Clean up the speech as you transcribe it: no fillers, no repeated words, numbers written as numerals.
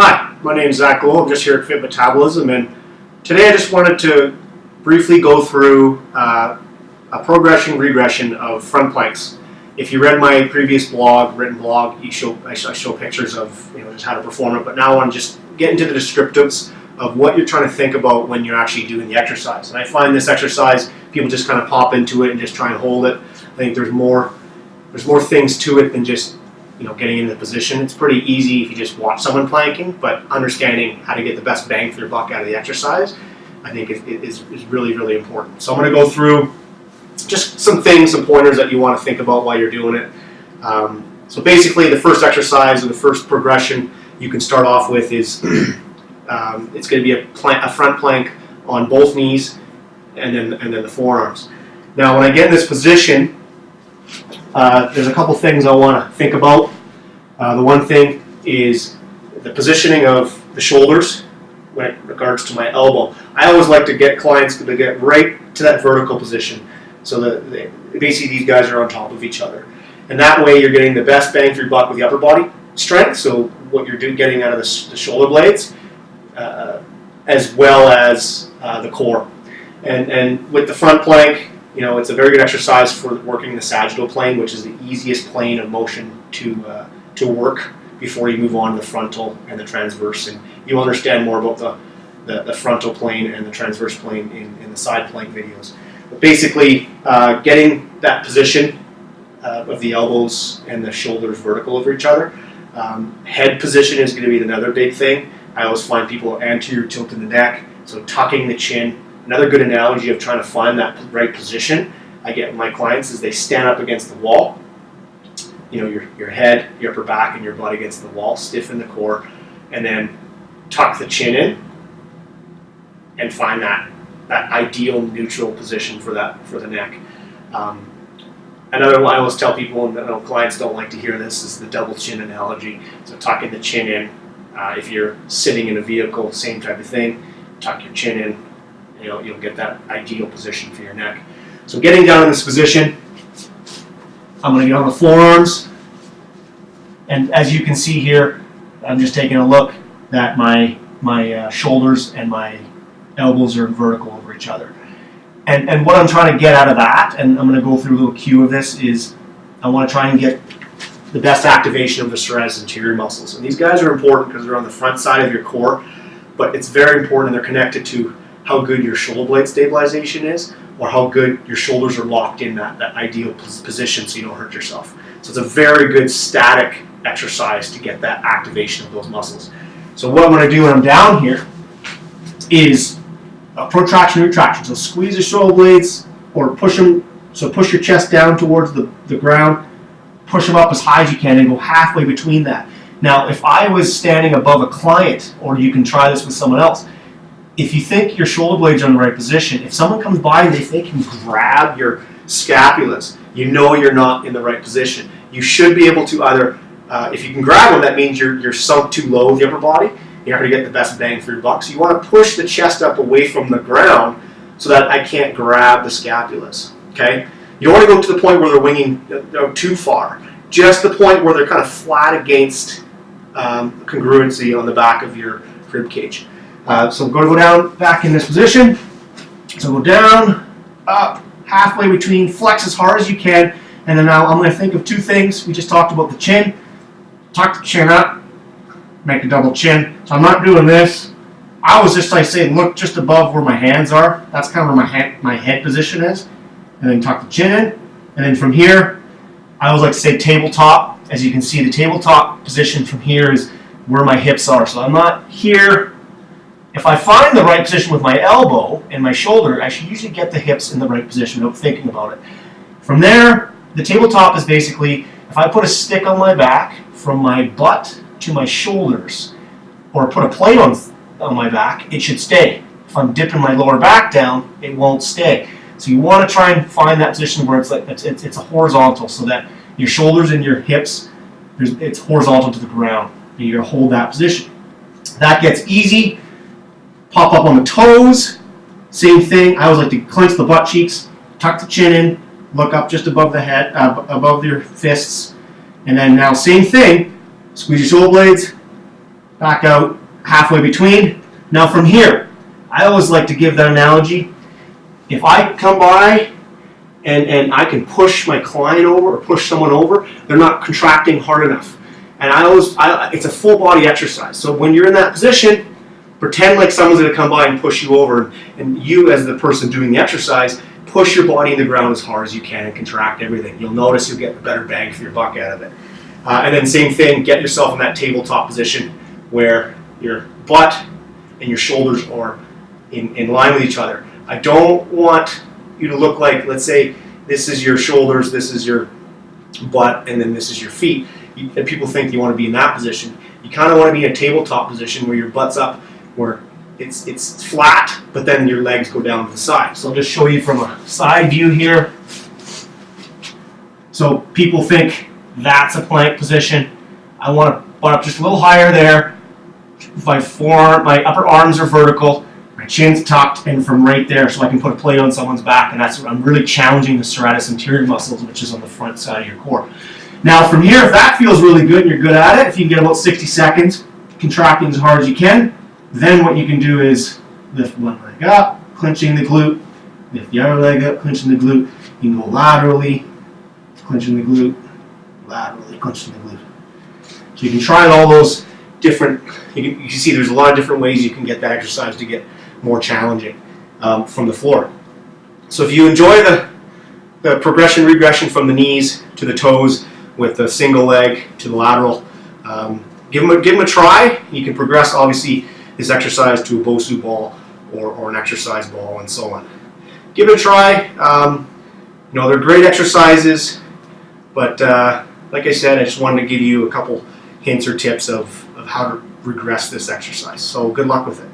Hi, my name is Zach Gould. I'm just here at FitMetabolism, and today I just wanted to briefly go through a regression of front planks. If you read my previous written blog, I show pictures of just how to perform it, but now I want to just get into the descriptives of what you're trying to think about when you're actually doing the exercise. And I find this exercise, people just kind of pop into it and just try and hold it. I think there's more things to it than just getting into the position. It's pretty easy if you just watch someone planking, but understanding how to get the best bang for your buck out of the exercise, I think is really, really important. So I'm going to go through just some pointers that you want to think about while you're doing it. So basically, the first exercise or the first progression you can start off with is it's going to be a front plank on both knees and then the forearms. Now, when I get in this position, there's a couple things I want to think about. The one thing is the positioning of the shoulders when it regards to my elbow. I always like to get clients to get right to that vertical position, so that basically these guys are on top of each other, and that way you're getting the best bang for your buck with the upper body strength. So what you're getting out of the shoulder blades, as well as the core, and with the front plank. It's a very good exercise for working the sagittal plane, which is the easiest plane of motion to work before you move on to the frontal and the transverse. And you'll understand more about the frontal plane and the transverse plane in the side plank videos. But basically, getting that position of the elbows and the shoulders vertical over each other. Head position is going to be another big thing. I always find people anterior tilt in the neck, so tucking the chin. Another good analogy of trying to find that right position I get with my clients is they stand up against the wall. Your head, your upper back, and your butt against the wall, stiffen the core, and then tuck the chin in and find that ideal neutral position for the neck. Another one I always tell people, and clients don't like to hear this, is the double chin analogy. So tucking the chin in. If you're sitting in a vehicle, same type of thing. Tuck your chin in. You'll get that ideal position for your neck. So getting down in this position, I'm going to get on the forearms, and as you can see here, I'm just taking a look that my shoulders and my elbows are vertical over each other. And what I'm trying to get out of that, and I'm going to go through a little cue of this, is I want to try and get the best activation of the serratus anterior muscles. And these guys are important because they're on the front side of your core, but it's very important, and they're connected to how good your shoulder blade stabilization is, or how good your shoulders are locked in that ideal position so you don't hurt yourself. So it's a very good static exercise to get that activation of those muscles. So what I'm going to do when I'm down here is a protraction, retraction. So squeeze the shoulder blades or push them, so push your chest down towards the ground, push them up as high as you can and go halfway between that. Now, if I was standing above a client, or you can try this with someone else, if you think your shoulder blades are in the right position, if someone comes by and they can grab your scapulas, you're not in the right position. You should be able to either, if you can grab them, that means you're sunk too low with the upper body. You're not going to get the best bang for your buck. So you want to push the chest up away from the ground so that I can't grab the scapulas. Okay? You don't want to go to the point where they're winging too far. Just the point where they're kind of flat against congruency on the back of your rib cage. So I'm going to go down back in this position. So go down, up, halfway between, flex as hard as you can, and then now I'm going to think of two things. We just talked about the chin. Tuck the chin up, make a double chin. So I'm not doing this. I was just saying, look just above where my hands are. That's kind of where my head position is. And then tuck the chin in. And then from here, I always like to say tabletop. As you can see, the tabletop position from here is where my hips are. So I'm not here. If I find the right position with my elbow and my shoulder, I should usually get the hips in the right position without thinking about it. From there, the tabletop is basically, if I put a stick on my back from my butt to my shoulders, or put a plate on my back, it should stay. If I'm dipping my lower back down, it won't stay. So you want to try and find that position where it's a horizontal, so that your shoulders and your hips, it's horizontal to the ground. You're going to hold that position. That gets easy. Pop up on the toes, same thing. I always like to clench the butt cheeks, tuck the chin in, look up just above the head, above your fists, and then now same thing. Squeeze your shoulder blades, back out halfway between. Now from here, I always like to give that analogy. If I come by and I can push my client over or push someone over, they're not contracting hard enough. And it's a full body exercise. So when you're in that position, pretend like someone's going to come by and push you over, and you as the person doing the exercise, push your body in the ground as hard as you can and contract everything. You'll notice you'll get a better bang for your buck out of it. And then same thing, get yourself in that tabletop position where your butt and your shoulders are in line with each other. I don't want you to look like, let's say, this is your shoulders, this is your butt, and then this is your feet. And people think you want to be in that position. You kind of want to be in a tabletop position where your butt's up, where it's flat, but then your legs go down to the side. So I'll just show you from a side view here. So people think that's a plank position. I want to butt up just a little higher there. My upper arms are vertical, my chin's tucked, and from right there, so I can put a plate on someone's back, and that's what I'm really challenging the serratus anterior muscles, which is on the front side of your core. Now from here, if that feels really good and you're good at it, if you can get about 60 seconds contracting as hard as you can, then what you can do is lift one leg up, clenching the glute, lift the other leg up, clenching the glute. You can go laterally, clenching the glute, laterally, clenching the glute. So you can try all those different, you can see there's a lot of different ways you can get that exercise to get more challenging from the floor. So if you enjoy the progression, regression from the knees to the toes with the single leg to the lateral, give them a try. You can progress, obviously, this exercise to a Bosu ball or an exercise ball and so on. Give it a try. They're great exercises, but like I said, I just wanted to give you a couple hints or tips of how to regress this exercise. So good luck with it.